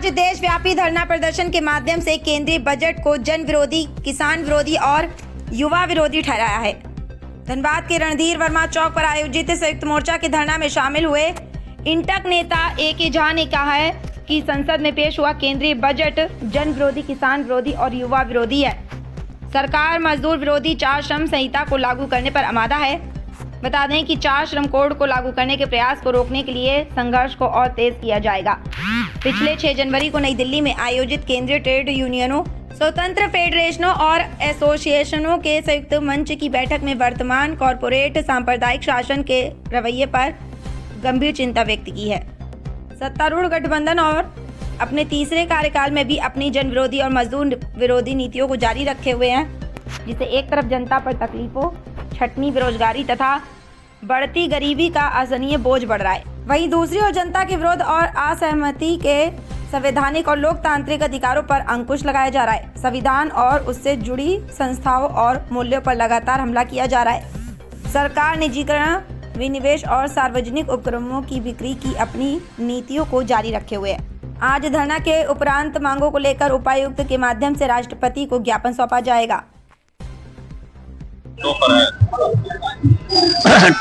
आज देशव्यापी धरना प्रदर्शन के माध्यम से केंद्रीय बजट को जन विरोधी, किसान विरोधी और युवा विरोधी ठहराया है। धनबाद के रणधीर वर्मा चौक पर आयोजित संयुक्त मोर्चा के धरना में शामिल हुए इंटक नेता ए.के. झा ने कहा है कि संसद में पेश हुआ केंद्रीय बजट जन विरोधी, किसान विरोधी और युवा विरोधी है। सरकार मजदूर विरोधी 4 श्रम संहिता को लागू करने पर आमादा है। बता दें कि 4 श्रम कोड को लागू करने के प्रयास को रोकने के लिए संघर्ष को और तेज किया जाएगा। पिछले 6 जनवरी को नई दिल्ली में आयोजित केंद्रीय ट्रेड यूनियनों, स्वतंत्र फेडरेशनों और एसोसिएशनों के संयुक्त मंच की बैठक में वर्तमान कॉरपोरेट सांप्रदायिक शासन के रवैये पर गंभीर चिंता व्यक्त की है। सत्तारूढ़ गठबंधन और अपने तीसरे कार्यकाल में भी अपनी जन विरोधी और मजदूर विरोधी नीतियों को जारी रखे हुए हैं, जिससे एक तरफ जनता पर तकलीफों, छटनी बेरोजगारी तथा बढ़ती गरीबी का असहनीय बोझ बढ़ रहा है, वहीं दूसरी ओर जनता के विरोध और असहमति के संवैधानिक और लोकतांत्रिक अधिकारों पर अंकुश लगाया जा रहा है। संविधान और उससे जुड़ी संस्थाओं और मूल्यों पर लगातार हमला किया जा रहा है। सरकार निजीकरण, विनिवेश और सार्वजनिक उपक्रमों की बिक्री की अपनी नीतियों को जारी रखे हुए है। आज धरना के उपरांत मांगों को लेकर उपायुक्त के माध्यम से राष्ट्रपति को ज्ञापन सौंपा जाएगा।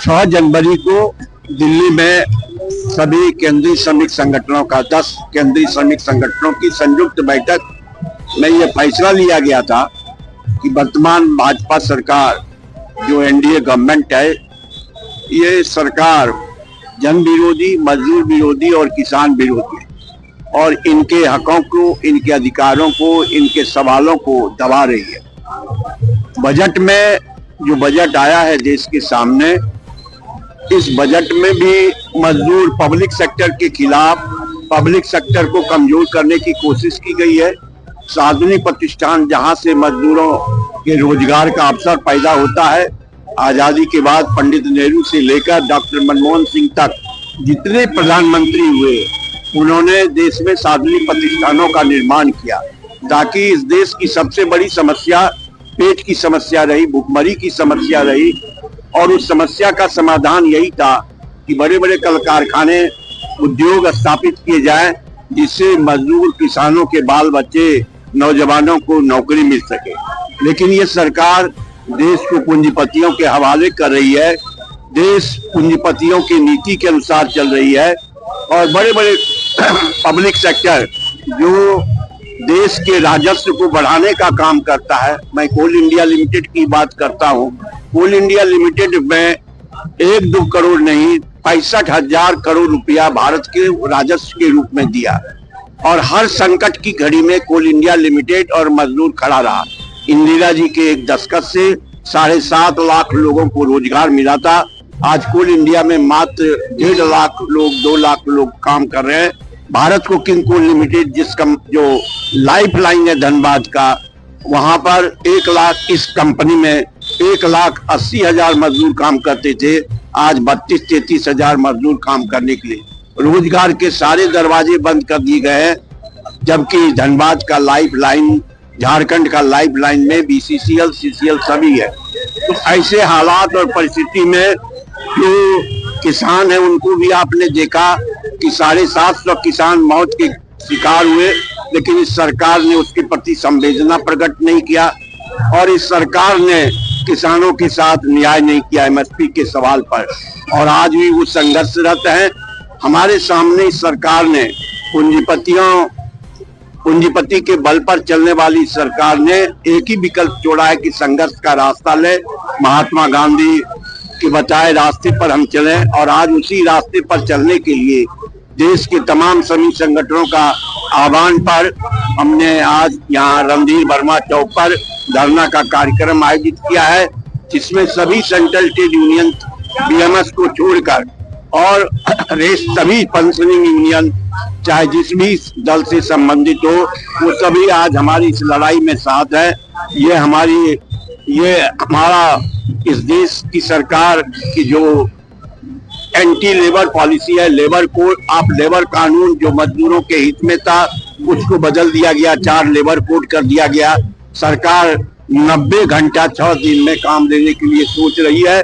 6 जनवरी को दिल्ली में सभी केंद्रीय श्रमिक संगठनों का 10 केंद्रीय श्रमिक संगठनों की संयुक्त बैठक में यह फैसला लिया गया था कि वर्तमान भाजपा सरकार जो एनडीए गवर्नमेंट है, ये सरकार जन विरोधी, मजदूर विरोधी और किसान विरोधी है और इनके हकों को, इनके अधिकारों को, इनके सवालों को दबा रही है। बजट में जो बजट आया है देश के सामने, इस बजट में भी मजदूर पब्लिक सेक्टर के खिलाफ, पब्लिक सेक्टर को कमजोर करने की कोशिश की गई है। सार्वजनिक प्रतिष्ठान जहां से मजदूरों के रोजगार का अवसर पैदा होता है, आजादी के बाद पंडित नेहरू से लेकर डॉक्टर मनमोहन सिंह तक जितने प्रधानमंत्री हुए, उन्होंने देश में सार्वजनिक प्रतिष्ठानों का निर्माण किया ताकि इस देश की सबसे बड़ी समस्या पेट की समस्या रही, भूखमरी की समस्या रही और उस समस्या का समाधान यही था कि बड़े बड़े कल कारखाने, उद्योग स्थापित किए जाएं जिससे मजदूर, किसानों के बाल बच्चे, नौजवानों को नौकरी मिल सके। लेकिन ये सरकार देश को पूंजीपतियों के हवाले कर रही है, देश पूंजीपतियों की नीति के अनुसार चल रही है और बड़े बड़े पब्लिक सेक्टर जो देश के राजस्व को बढ़ाने का काम करता है, मैं कोल इंडिया लिमिटेड की बात करता हूँ। कोल इंडिया लिमिटेड में 1-2 करोड़ नहीं, 65,000 करोड़ रुपया भारत के राजस्व के रूप में दिया और हर संकट की घड़ी में कोल इंडिया लिमिटेड और मजदूर खड़ा रहा। इंदिरा जी के एक दस्तखत से 7.5 लाख लोगों को रोजगार मिला था। आज कोल इंडिया में मात्र 1.5 लाख लोग, 2 लाख लोग काम कर रहे हैं। भारत को किंग कोल लिमिटेड जो लाइफ लाइन है धनबाद का, वहां पर 1 लाख, इस कंपनी में 1,80,000 मजदूर काम करते थे। आज 32-33 हजार मजदूर काम करने के लिए, रोजगार के सारे दरवाजे बंद कर दिए गए हैं। जबकि धनबाद का लाइफ लाइन, झारखंड का लाइफ लाइन में BCCL, CCL सभी है। तो ऐसे हालात और परिस्थिति में जो किसान है उनको भी आपने देखा कि 750 किसान मौत के शिकार हुए, लेकिन इस सरकार ने उसके प्रति संवेदना प्रकट नहीं किया और इस सरकार ने किसानों के साथ न्याय नहीं किया MSP के सवाल पर और आज भी वो संघर्षरत है। हमारे सामने इस सरकार ने पूंजीपति के बल पर चलने वाली सरकार ने एक ही विकल्प छोड़ा है कि संघर्ष का रास्ता ले, महात्मा गांधी के बताए रास्ते पर हम चलें और आज उसी रास्ते पर चलने के लिए देश के तमाम श्रमिक संगठनों का आह्वान पर हमने आज यहाँ रणधीर वर्मा चौक पर धरना का कार्यक्रम आयोजित किया है, जिसमें सभी सेंट्रल ट्रेड यूनियन BMS को छोड़कर और सभी पेंशनिंग यूनियन चाहे जिस भी दल से संबंधित हो, वो सभी आज हमारी इस लड़ाई में साथ है। ये हमारा इस देश की सरकार की जो एंटी लेबर पॉलिसी है, लेबर कोड, लेबर कानून जो मजदूरों के हित में था उसको बदल दिया गया, 4 लेबर कोड कर दिया गया। सरकार 90 घंटा 6 दिन में काम देने के लिए सोच रही है।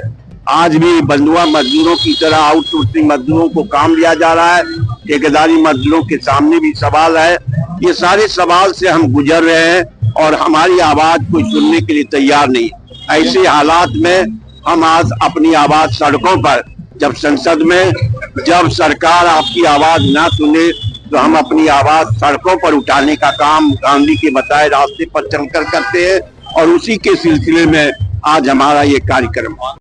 आज भी बंधुआ मजदूरों की तरह आउटसोर्सिंग मजदूरों को काम लिया जा रहा है। ठेकेदारी मजदूरों के सामने भी सवाल है ये सारे सवाल से हम गुजर रहे हैं और हमारी आवाज कोई सुनने के लिए तैयार नहीं। ऐसे हालात में हम आज अपनी आवाज सड़कों पर, जब संसद में जब सरकार आपकी आवाज ना सुने तो हम अपनी आवाज सड़कों पर उठाने का काम गांधी के बताए रास्ते पर चलकर करते हैं और उसी के सिलसिले में आज हमारा ये कार्यक्रम।